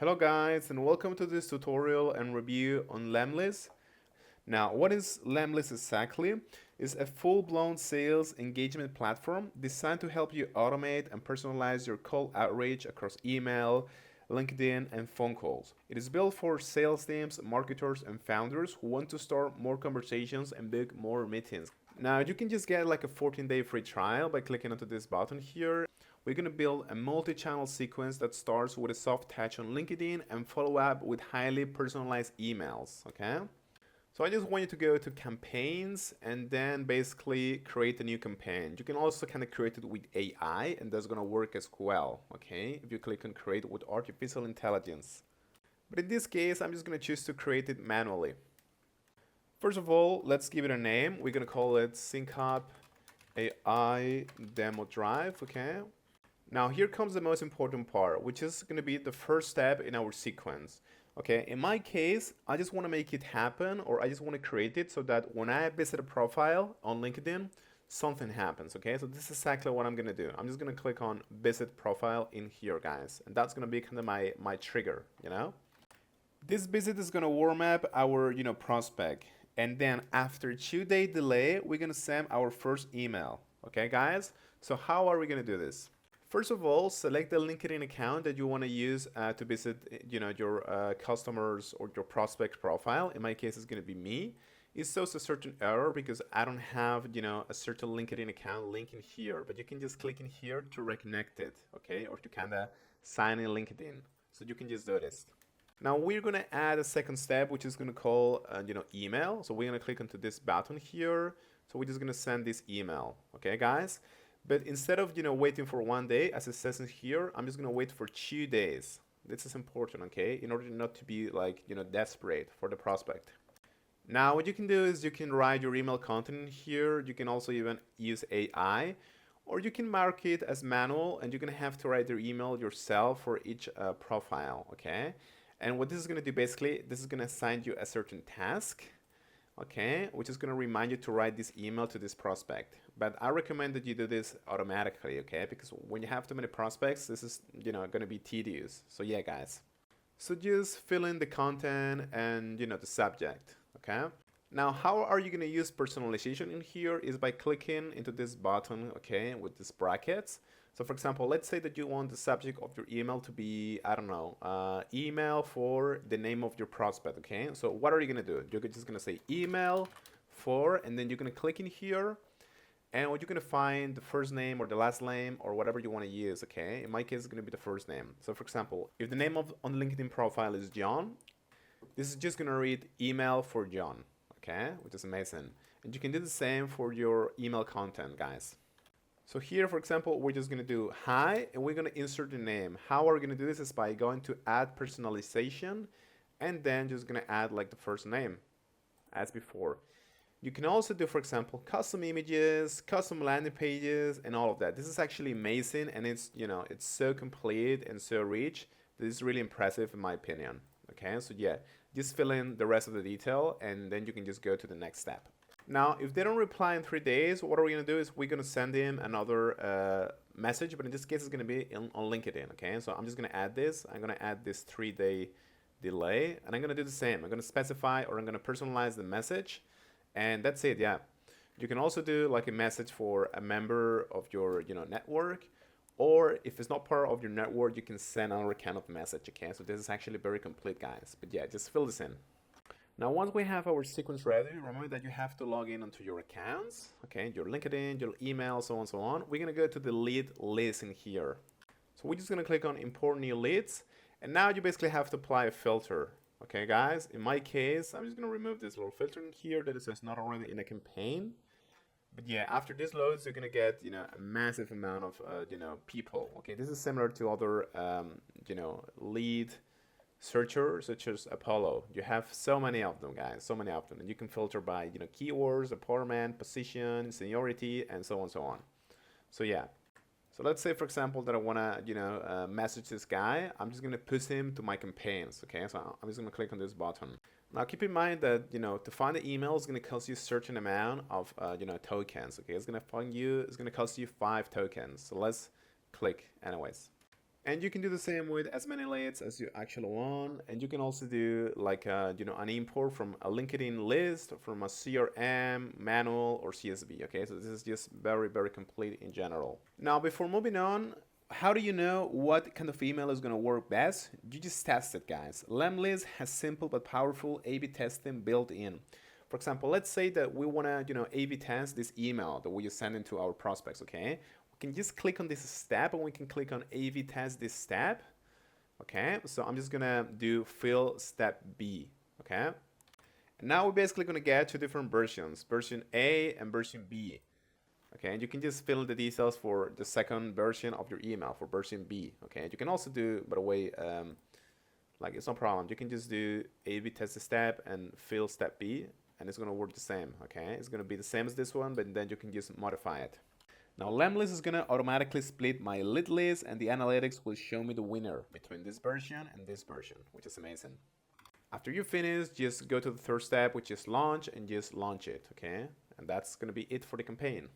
Hello guys and welcome to this tutorial and review on Lemlist. Now what is Lemlist exactly? It's a full-blown sales engagement platform designed to help you automate and personalize your cold outreach across email, LinkedIn and phone calls. It is built for sales teams, marketers and founders who want to start more conversations and book more meetings. Now you can just get like a 14-day free trial by clicking onto this button here. We're going to build a multi-channel sequence that starts with a soft touch on LinkedIn and follow up with highly personalized emails, okay? So I just want you to go to campaigns and then basically create a new campaign. You can also kind of create it with AI and that's going to work as well, okay? If you click on create with artificial intelligence. But in this case, I'm just going to choose to create it manually. First of all, let's give it a name. We're going to call it Sync Up AI Demo Drive, okay? Now here comes the most important part, which is going to be the first step in our sequence. Okay, in my case, I just want to make it happen, or I just want to create it so that when I visit a profile on LinkedIn, something happens. Okay, so this is exactly what I'm going to do. I'm just going to click on visit profile in here, guys, and that's going to be kind of my trigger, you know. This visit is going to warm up our, prospect, and then after 2-day delay, we're going to send our first email. Okay, guys, so how are we going to do this? First of all, select the LinkedIn account that you want to use to visit, your customers or your prospect profile. In my case, it's going to be me. It shows a certain error because I don't have, a certain LinkedIn account link in here, but you can just click in here to reconnect it, okay, or to kind of sign in LinkedIn. So you can just do this. Now we're going to add a second step, which is going to call, email. So we're going to click onto this button here. So we're just going to send this email, okay, guys. But instead of waiting for 1 day, as it says in here, I'm just gonna wait for 2 days. This is important, okay? In order not to be like desperate for the prospect. Now what you can do is you can write your email content in here. You can also even use AI, or you can mark it as manual, and you're gonna have to write your email yourself for each profile, okay? And what this is gonna do basically, this is gonna assign you a certain task, okay, which is going to remind you to write this email to this prospect. But I recommend that you do this automatically, okay, because when you have too many prospects, this is going to be tedious. So yeah, guys, so just fill in the content and the subject, okay. Now how are you going to use personalization in here is by clicking into this button, okay, with these brackets. So for example, let's say that you want the subject of your email to be, I don't know, email for the name of your prospect, okay? So what are you gonna do? You're just gonna say email for, and then you're gonna click in here, and what you're gonna find the first name or the last name or whatever you wanna use, okay? In my case, it's gonna be the first name. So for example, if the name on the LinkedIn profile is John, this is just gonna read email for John, okay? Which is amazing. And you can do the same for your email content, guys. So here, for example, we're just going to do hi, and we're going to insert the name. How are we going to do this is by going to add personalization, and then just going to add like the first name as before. You can also do, for example, custom images, custom landing pages, and all of that. This is actually amazing, and it's, it's so complete and so rich. This is really impressive in my opinion. Okay, so yeah, just fill in the rest of the detail, and then you can just go to the next step. Now, if they don't reply in 3 days, what are we going to do is we're going to send them another message, but in this case, it's going to be on LinkedIn, okay? So I'm just going to add this. I'm going to add this 3-day delay, and I'm going to do the same. I'm going to specify, or I'm going to personalize the message, and that's it, yeah. You can also do like a message for a member of your, network, or if it's not part of your network, you can send another kind of message, okay? So this is actually very complete, guys. But yeah, just fill this in. Now, once we have our sequence ready, remember that you have to log in onto your accounts, okay, your LinkedIn, your email, so on and so on. We're going to go to the lead list in here. So we're just going to click on import new leads. And now you basically have to apply a filter. Okay, guys, in my case, I'm just going to remove this little filter in here that it says not already in a campaign. But yeah, after this loads, you're going to get, a massive amount of, people. Okay, this is similar to other, lead searcher such as Apollo. You have so many of them, guys, so many of them, and you can filter by keywords, appointment, position, seniority, and so on and so on. So yeah, so let's say for example that I want to message this guy. I'm just going to push him to my campaigns, okay? So I'm just going to click on this button. Now keep in mind that to find the email is going to cost you a certain amount of tokens, okay? It's going to cost you 5 tokens. So let's click anyways. And you can do the same with as many leads as you actually want. And you can also do like an import from a LinkedIn list, from a CRM, manual, or CSV. Okay, so this is just very, very complete in general. Now, before moving on, how do you know what kind of email is going to work best? You just test it, guys. Lemlist has simple but powerful A/B testing built in. For example, let's say that we want to, A/B test this email that we just send into our prospects. Okay, we can just click on this step, and we can click on A/B test this step. Okay, so I'm just gonna do fill step B. Okay, and now we're basically gonna get two different versions, version A and version B. Okay, and you can just fill in the details for the second version of your email for version B. Okay, and you can also do, by the way, like it's no problem. You can just do A/B test the step and fill step B, and it's gonna work the same. Okay, it's gonna be the same as this one, but then you can just modify it. Now Lemlist is gonna automatically split my lead list, and the analytics will show me the winner between this version and this version, which is amazing. After you finish, just go to the third step, which is launch, and just launch it. Okay, and that's gonna be it for the campaign.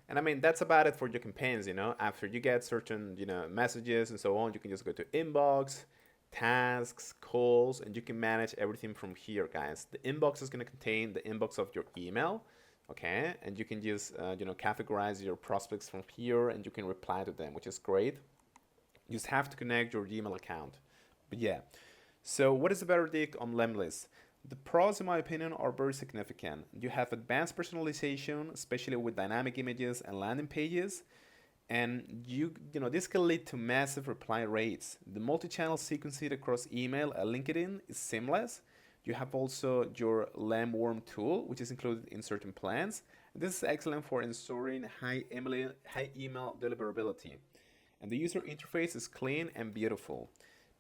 And I mean, that's about it for your campaigns, After you get certain, messages and so on, you can just go to inbox, tasks, calls, and you can manage everything from here, guys. The inbox is going to contain the inbox of your email, okay? And you can just, categorize your prospects from here, and you can reply to them, which is great. You just have to connect your Gmail account. But yeah, so what is the verdict on Lemlist? The pros, in my opinion, are very significant. You have advanced personalization, especially with dynamic images and landing pages, and this can lead to massive reply rates. The multi-channel sequencing across email and LinkedIn is seamless. You have also your Lemworm tool, which is included in certain plans. This is excellent for ensuring high email deliverability. And the user interface is clean and beautiful.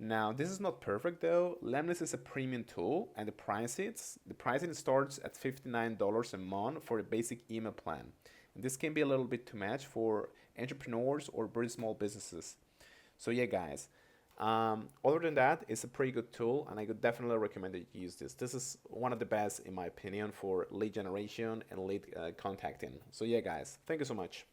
Now, this is not perfect though. Lemlist is a premium tool, and the pricing starts at $59 a month for a basic email plan. And this can be a little bit too much for entrepreneurs or very small businesses. So yeah, guys. Other than that, it's a pretty good tool, and I could definitely recommend that you use this. This is one of the best, in my opinion, for lead generation and lead contacting. So yeah, guys. Thank you so much.